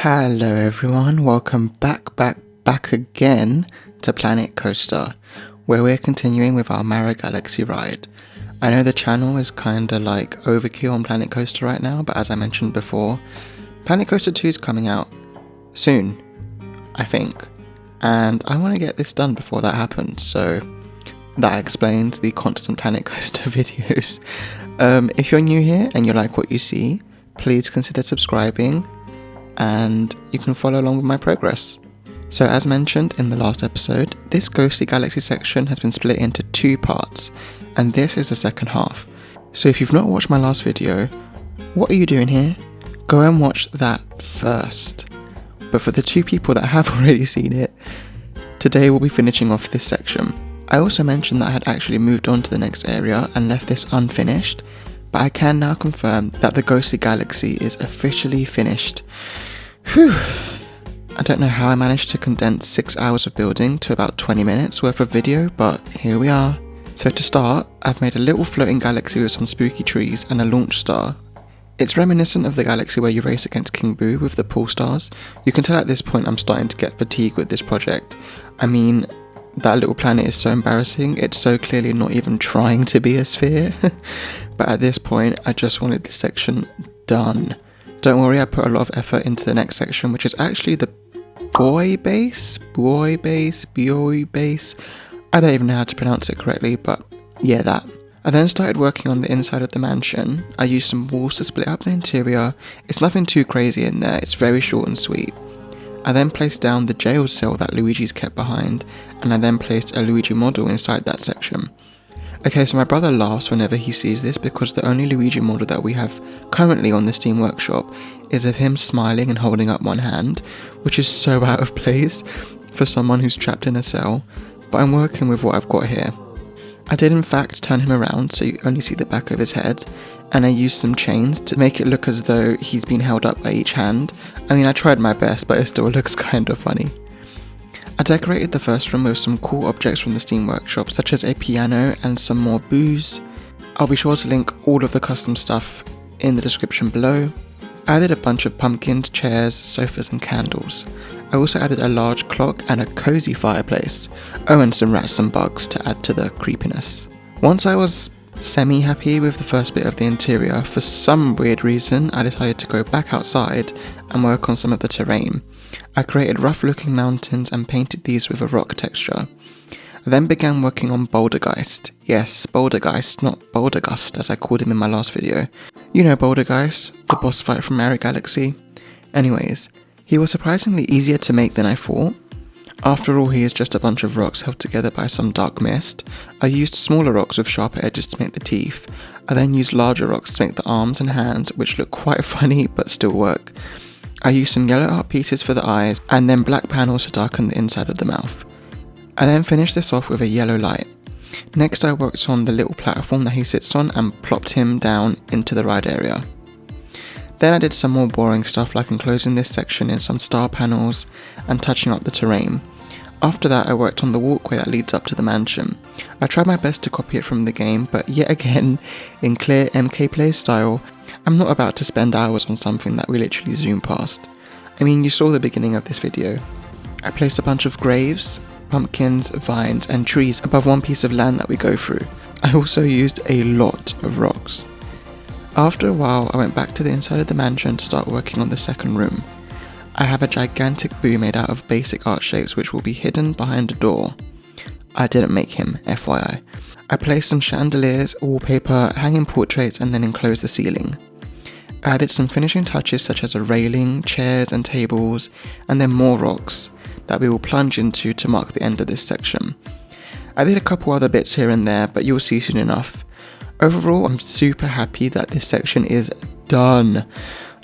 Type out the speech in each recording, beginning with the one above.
Hello everyone, welcome back again to Planet Coaster, where we're continuing with our Mara Galaxy ride. I know the channel is kinda like overkill on Planet Coaster right now, but as I mentioned before, Planet Coaster 2 is coming out soon, I think, and I want to get this done before that happens, so that explains the constant Planet Coaster videos. If you're new here and you like what you see, please consider subscribing, and you can follow along with my progress. So as mentioned in the last episode, this Ghostly Galaxy section has been split into 2 parts, and this is the second half. So if you've not watched my last video, what are you doing here? Go and watch that first. But for the 2 people that have already seen it, today we'll be finishing off this section. I also mentioned that I had actually moved on to the next area and left this unfinished, but I can now confirm that the Ghostly Galaxy is officially finished. Whew. I don't know how I managed to condense 6 hours of building to about 20 minutes worth of video, but here we are. So to start, I've made a little floating galaxy with some spooky trees and a launch star. It's reminiscent of the galaxy where you race against King Boo with the pool stars. You can tell at this point I'm starting to get fatigued with this project. I mean, that little planet is so embarrassing, it's so clearly not even trying to be a sphere. But at this point, I just wanted this section done. Don't worry, I put a lot of effort into the next section, which is actually the boy base. I don't even know how to pronounce it correctly, but yeah, that. I then started working on the inside of the mansion. I used some walls to split up the interior. It's nothing too crazy in there, it's very short and sweet. I then placed down the jail cell that Luigi's kept behind, and I then placed a Luigi model inside that section. Okay, so my brother laughs whenever he sees this because the only Luigi model that we have currently on the Steam Workshop is of him smiling and holding up one hand, which is so out of place for someone who's trapped in a cell, but I'm working with what I've got here. I did in fact turn him around so you only see the back of his head, and I used some chains to make it look as though he's been held up by each hand. I mean, I tried my best, but it still looks kind of funny. I decorated the first room with some cool objects from the Steam Workshop, such as a piano and some more booze. I'll be sure to link all of the custom stuff in the description below. I added a bunch of pumpkins, chairs, sofas and candles. I also added a large clock and a cozy fireplace. Oh, and some rats and bugs to add to the creepiness. Once I was semi-happy with the first bit of the interior, for some weird reason I decided to go back outside and work on some of the terrain. I created rough looking mountains and painted these with a rock texture. I then began working on Bouldergeist. Yes, Bouldergeist, not Bouldergust as I called him in my last video. You know Bouldergeist, the boss fight from Mara Galaxy. Anyways, he was surprisingly easier to make than I thought. After all, he is just a bunch of rocks held together by some dark mist. I used smaller rocks with sharper edges to make the teeth. I then used larger rocks to make the arms and hands, which look quite funny but still work. I used some yellow art pieces for the eyes, and then black panels to darken the inside of the mouth. I then finished this off with a yellow light. Next I worked on the little platform that he sits on and plopped him down into the ride area. Then I did some more boring stuff like enclosing this section in some star panels and touching up the terrain. After that I worked on the walkway that leads up to the mansion. I tried my best to copy it from the game, but yet again, in clear MK Play style, I'm not about to spend hours on something that we literally zoom past. I mean, you saw the beginning of this video. I placed a bunch of graves, pumpkins, vines and trees above one piece of land that we go through. I also used a lot of rocks. After a while I went back to the inside of the mansion to start working on the second room. I have a gigantic Boo made out of basic art shapes which will be hidden behind a door. I didn't make him, FYI. I placed some chandeliers, wallpaper, hanging portraits and then enclosed the ceiling. I added some finishing touches such as a railing, chairs and tables, and then more rocks that we will plunge into to mark the end of this section. I did a couple other bits here and there, but you'll see soon enough. Overall, I'm super happy that this section is done.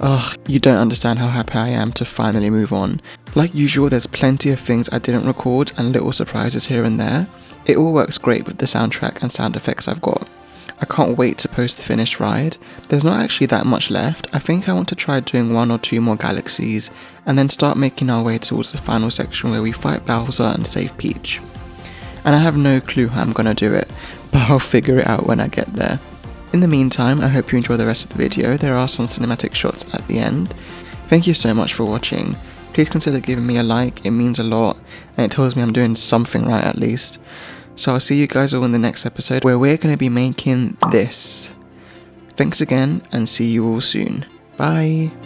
Ugh, you don't understand how happy I am to finally move on. Like usual, there's plenty of things I didn't record and little surprises here and there. It all works great with the soundtrack and sound effects I've got. I can't wait to post the finished ride. There's not actually that much left. I think I want to try doing 1 or 2 more galaxies and then start making our way towards the final section where we fight Bowser and save Peach. And I have no clue how I'm gonna do it, but I'll figure it out when I get there. In the meantime, I hope you enjoy the rest of the video. There are some cinematic shots at the end. Thank you so much for watching. Please consider giving me a like, it means a lot, and it tells me I'm doing something right at least. So I'll see you guys all in the next episode where we're going to be making this. Thanks again, and see you all soon. Bye!